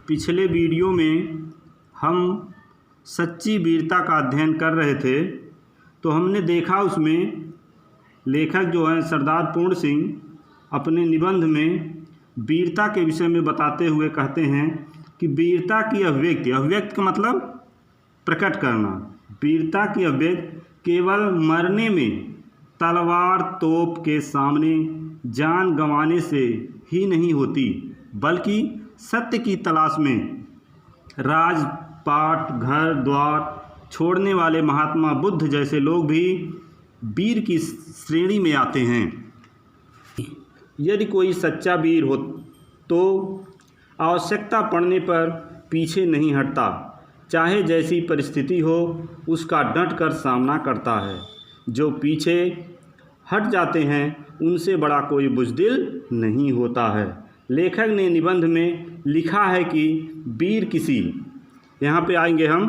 पिछले वीडियो में हम सच्ची वीरता का अध्ययन कर रहे थे, तो हमने देखा उसमें लेखक जो हैं सरदार पूर्ण सिंह अपने निबंध में वीरता के विषय में बताते हुए कहते हैं कि वीरता की अभिव्यक्ति, अभिव्यक्त का मतलब प्रकट करना, वीरता की अभिव्यक्ति केवल मरने में तलवार तोप के सामने जान गंवाने से ही नहीं होती, बल्कि सत्य की तलाश में राजपाट घर द्वार छोड़ने वाले महात्मा बुद्ध जैसे लोग भी वीर की श्रेणी में आते हैं। यदि कोई सच्चा वीर हो तो आवश्यकता पड़ने पर पीछे नहीं हटता, चाहे जैसी परिस्थिति हो उसका डट कर सामना करता है। जो पीछे हट जाते हैं उनसे बड़ा कोई बुज़दिल नहीं होता है। लेखक ने निबंध में लिखा है कि वीर किसी, यहाँ पे आएंगे हम,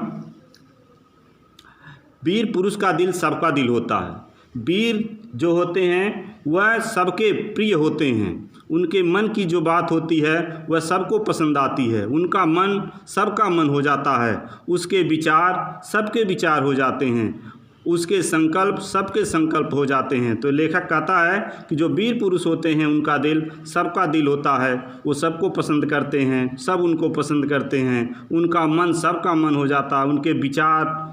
वीर पुरुष का दिल सबका दिल होता है। वीर जो होते हैं वह सबके प्रिय होते हैं, उनके मन की जो बात होती है वह सबको पसंद आती है, उनका मन सबका मन हो जाता है, उसके विचार सबके विचार हो जाते हैं, उसके संकल्प सबके संकल्प हो जाते हैं। तो लेखक कहता है कि जो वीर पुरुष होते हैं उनका दिल सबका दिल होता है, वो सबको पसंद करते हैं, सब उनको पसंद करते हैं, उनका मन सबका मन हो जाता है, उनके विचार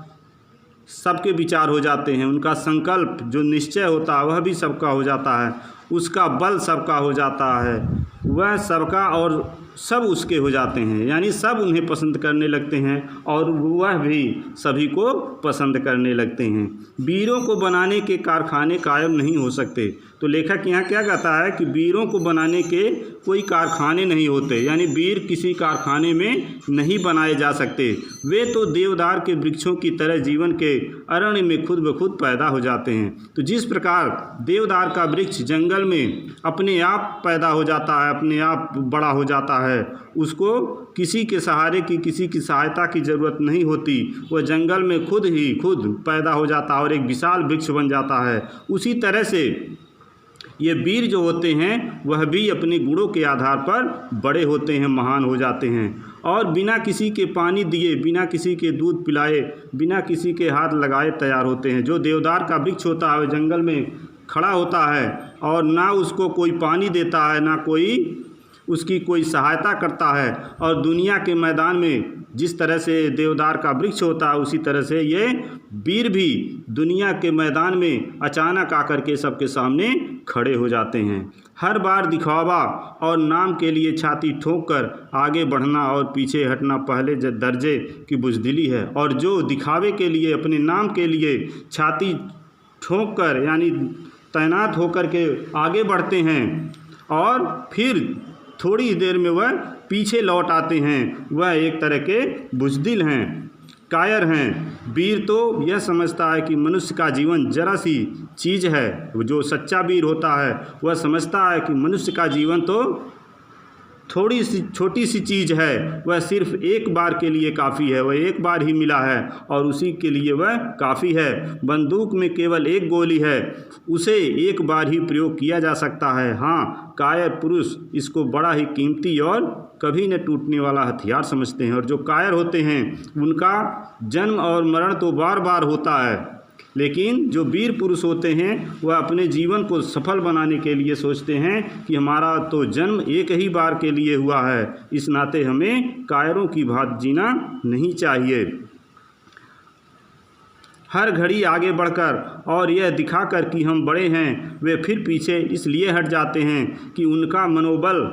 सबके विचार हो जाते हैं, उनका संकल्प जो निश्चय होता है वह भी सबका हो जाता है, उसका बल सबका हो जाता है, वह सबका और सब उसके हो जाते हैं, यानी सब उन्हें पसंद करने लगते हैं और वह भी सभी को पसंद करने लगते हैं। वीरों को बनाने के कारखाने कायम नहीं हो सकते। तो लेखक यहाँ क्या कहता है कि वीरों को बनाने के कोई कारखाने नहीं होते, यानी वीर किसी कारखाने में नहीं बनाए जा सकते। वे तो देवदार के वृक्षों की तरह जीवन के अरण्य में खुद ब खुद पैदा हो जाते हैं। तो जिस प्रकार देवदार का वृक्ष जंगल में अपने आप पैदा हो जाता है, अपने आप बड़ा हो जाता है, उसको किसी के सहारे की, किसी की सहायता की ज़रूरत नहीं होती, वह जंगल में खुद ही खुद पैदा हो जाता है और एक विशाल वृक्ष बन जाता है। उसी तरह से ये वीर जो होते हैं वह भी अपने गुणों के आधार पर बड़े होते हैं, महान हो जाते हैं और बिना किसी के पानी दिए, बिना किसी के दूध पिलाए, बिना किसी के हाथ लगाए तैयार होते हैं। जो देवदार का वृक्ष होता है वह जंगल में खड़ा होता है और ना उसको कोई पानी देता है, ना कोई उसकी कोई सहायता करता है, और दुनिया के मैदान में जिस तरह से देवदार का वृक्ष होता है उसी तरह से ये वीर भी दुनिया के मैदान में अचानक आकर के सबके सामने खड़े हो जाते हैं। हर बार दिखावा और नाम के लिए छाती ठोक कर आगे बढ़ना और पीछे हटना पहले दर्जे की बुज़दिली है, और जो दिखावे के लिए, अपने नाम के लिए छाती ठोक कर यानी तैनात होकर के आगे बढ़ते हैं और फिर थोड़ी देर में वह पीछे लौट आते हैं, वह एक तरह के बुज़दिल हैं, कायर हैं। वीर तो यह समझता है कि मनुष्य का जीवन जरा सी चीज़ है। जो सच्चा वीर होता है वह समझता है कि मनुष्य का जीवन तो थोड़ी सी छोटी सी चीज़ है, वह सिर्फ एक बार के लिए काफ़ी है, वह एक बार ही मिला है और उसी के लिए वह काफ़ी है। बंदूक में केवल एक गोली है, उसे एक बार ही प्रयोग किया जा सकता है। हाँ, कायर पुरुष इसको बड़ा ही कीमती और कभी न टूटने वाला हथियार समझते हैं, और जो कायर होते हैं उनका जन्म और मरण तो बार बार होता है, लेकिन जो वीर पुरुष होते हैं वह अपने जीवन को सफल बनाने के लिए सोचते हैं कि हमारा तो जन्म एक ही बार के लिए हुआ है, इस नाते हमें कायरों की भांति जीना नहीं चाहिए। हर घड़ी आगे बढ़कर और यह दिखाकर कि हम बड़े हैं, वे फिर पीछे इसलिए हट जाते हैं कि उनका मनोबल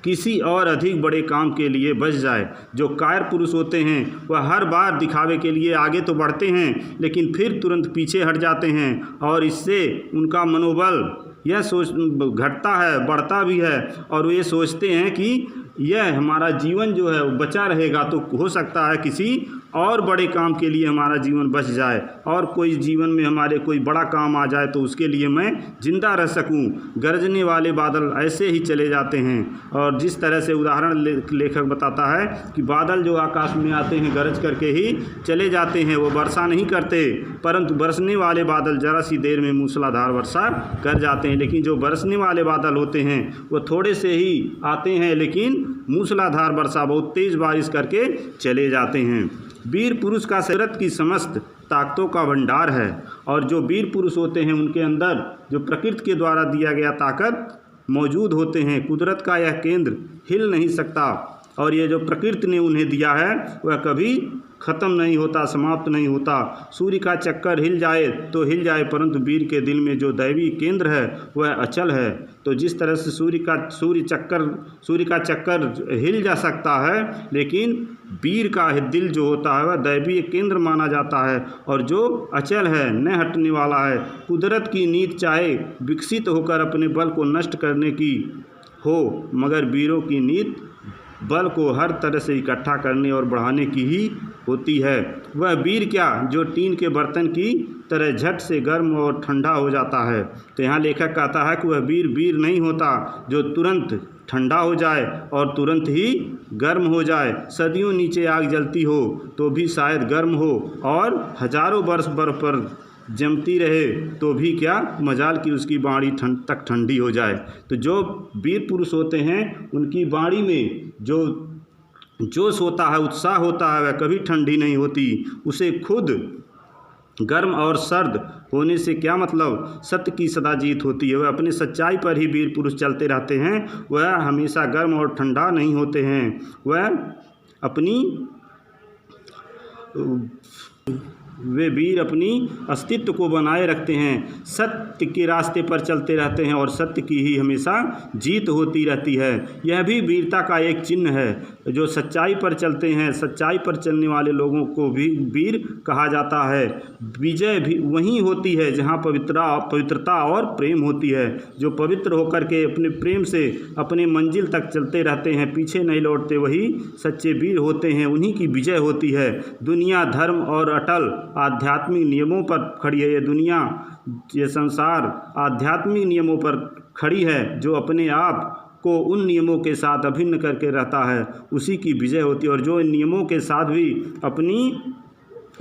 किसी और अधिक बड़े काम के लिए बच जाए। जो कायर पुरुष होते हैं वह हर बार दिखावे के लिए आगे तो बढ़ते हैं, लेकिन फिर तुरंत पीछे हट जाते हैं और इससे उनका मनोबल यह सोच घटता है, बढ़ता भी है, और वे सोचते हैं कि यह हमारा जीवन जो है वो बचा रहेगा तो हो सकता है किसी और बड़े काम के लिए हमारा जीवन बच जाए, और कोई जीवन में हमारे कोई बड़ा काम आ जाए तो उसके लिए मैं जिंदा रह सकूं। गरजने वाले बादल ऐसे ही चले जाते हैं, और जिस तरह से उदाहरण लेखक बताता है कि बादल जो आकाश में आते हैं गरज करके ही चले जाते हैं, वो वर्षा नहीं करते, परंतु बरसने वाले बादल ज़रा सी देर में मूसलाधार वर्षा कर जाते हैं। लेकिन जो बरसने वाले बादल होते हैं वो थोड़े से ही आते हैं, लेकिन मूसलाधार वर्षा, बहुत तेज़ बारिश करके चले जाते हैं। वीर पुरुष का कुदरत की समस्त ताकतों का भंडार है, और जो वीर पुरुष होते हैं उनके अंदर जो प्रकृति के द्वारा दिया गया ताकत मौजूद होते हैं। कुदरत का यह केंद्र हिल नहीं सकता, और ये जो प्रकृति ने उन्हें दिया है वह कभी ख़त्म नहीं होता, समाप्त नहीं होता। सूर्य का चक्कर हिल जाए तो हिल जाए, परंतु वीर के दिल में जो दैवी केंद्र है वह अचल है। तो जिस तरह से सूर्य का चक्कर हिल जा सकता है, लेकिन वीर का दिल जो होता है वह दैवीय केंद्र माना जाता है, और जो अचल है, न हटने वाला है। कुदरत की नीति चाहे विकसित होकर अपने बल को नष्ट करने की हो, मगर वीरों की नीति बल को हर तरह से इकट्ठा करने और बढ़ाने की ही होती है। वह वीर क्या जो टीन के बर्तन की तरह झट से गर्म और ठंडा हो जाता है। तो यहाँ लेखक कहता है कि वह वीर नहीं होता जो तुरंत ठंडा हो जाए और तुरंत ही गर्म हो जाए। सदियों नीचे आग जलती हो तो भी शायद गर्म हो, और हजारों वर्ष बर्फ पर जमती रहे तो भी क्या मजाल कि उसकी बाड़ी तक ठंडी हो जाए। तो जो वीर पुरुष होते हैं उनकी बाड़ी में जो जोश होता है, उत्साह होता है, वह कभी ठंडी नहीं होती। उसे खुद गर्म और सर्द होने से क्या मतलब, सत्य की सदा जीत होती है। वह अपनी सच्चाई पर ही वीर पुरुष चलते रहते हैं, वह हमेशा गर्म और ठंडा नहीं होते हैं। वे वीर अपनी अस्तित्व को बनाए रखते हैं, सत्य के रास्ते पर चलते रहते हैं, और सत्य की ही हमेशा जीत होती रहती है। यह भी वीरता का एक चिन्ह है। जो सच्चाई पर चलते हैं, सच्चाई पर चलने वाले लोगों को भी वीर कहा जाता है। विजय भी वहीं होती है जहाँ पवित्रता और प्रेम होती है। जो पवित्र होकर के अपने प्रेम से अपने मंजिल तक चलते रहते हैं, पीछे नहीं लौटते, वही सच्चे वीर होते हैं। उन्हीं की विजय होती है। दुनिया धर्म और अटल आध्यात्मिक नियमों पर खड़ी है। ये संसार आध्यात्मिक नियमों पर खड़ी है। जो अपने आप को उन नियमों के साथ अभिन्न करके रहता है, उसी की विजय होती है। और जो इन नियमों के साथ भी अपनी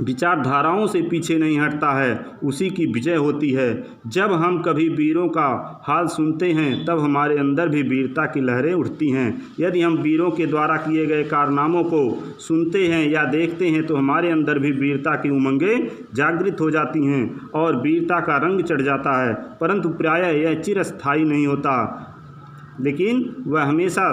विचारधाराओं से पीछे नहीं हटता है, उसी की विजय होती है। जब हम कभी वीरों का हाल सुनते हैं, तब हमारे अंदर भी वीरता की लहरें उठती हैं। यदि हम वीरों के द्वारा किए गए कारनामों को सुनते हैं या देखते हैं, तो हमारे अंदर भी वीरता की उमंगें जागृत हो जाती हैं और वीरता का रंग चढ़ जाता है। परंतु प्रायः यह चिरस्थायी नहीं होता, लेकिन वह हमेशा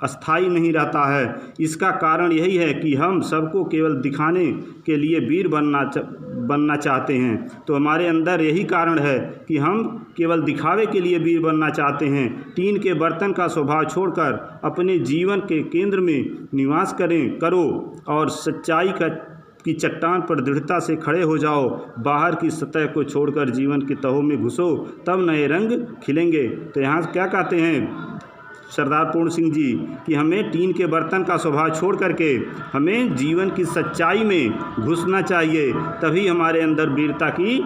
अस्थाई नहीं रहता है। इसका कारण यही है कि हम सबको केवल दिखाने के लिए वीर बनना चाहते हैं। तो हमारे अंदर यही कारण है कि हम केवल दिखावे के लिए वीर बनना चाहते हैं। टीन के बर्तन का स्वभाव छोड़कर अपने जीवन के केंद्र में निवास करो और सच्चाई की चट्टान पर दृढ़ता से खड़े हो जाओ। बाहर की सतह को छोड़कर जीवन की तहों में घुसो, तब नए रंग खिलेंगे। तो यहाँ क्या कहते हैं सरदार पूर्ण सिंह जी कि हमें टीन के बर्तन का स्वभाव छोड़ करके हमें जीवन की सच्चाई में घुसना चाहिए, तभी हमारे अंदर वीरता की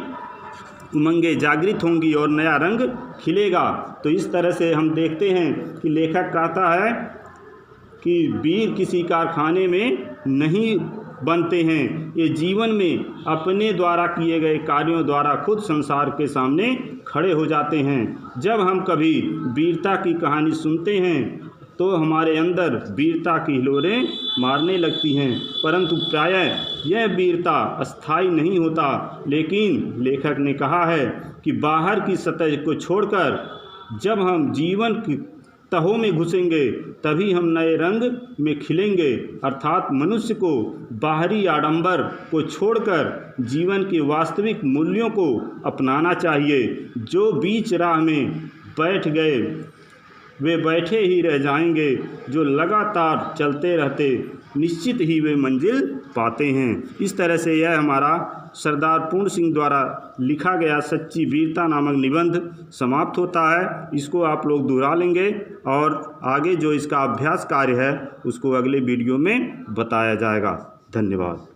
उमंगें जागृत होंगी और नया रंग खिलेगा। तो इस तरह से हम देखते हैं कि लेखक कहता है कि वीर किसी कारखाने में नहीं बनते हैं, ये जीवन में अपने द्वारा किए गए कार्यों द्वारा खुद संसार के सामने खड़े हो जाते हैं। जब हम कभी वीरता की कहानी सुनते हैं तो हमारे अंदर वीरता की हिलोरें मारने लगती हैं, परंतु प्रायः यह वीरता अस्थाई नहीं होता। लेकिन लेखक ने कहा है कि बाहर की सतह को छोड़कर जब हम जीवन की तहों में घुसेंगे, तभी हम नए रंग में खिलेंगे। अर्थात मनुष्य को बाहरी आडंबर को छोड़कर जीवन के वास्तविक मूल्यों को अपनाना चाहिए। जो बीच राह में बैठ गए वे बैठे ही रह जाएंगे, जो लगातार चलते रहते निश्चित ही वे मंजिल पाते हैं। इस तरह से यह हमारा सरदार पूर्ण सिंह द्वारा लिखा गया सच्ची वीरता नामक निबंध समाप्त होता है। इसको आप लोग दोहरा लेंगे और आगे जो इसका अभ्यास कार्य है उसको अगले वीडियो में बताया जाएगा। धन्यवाद।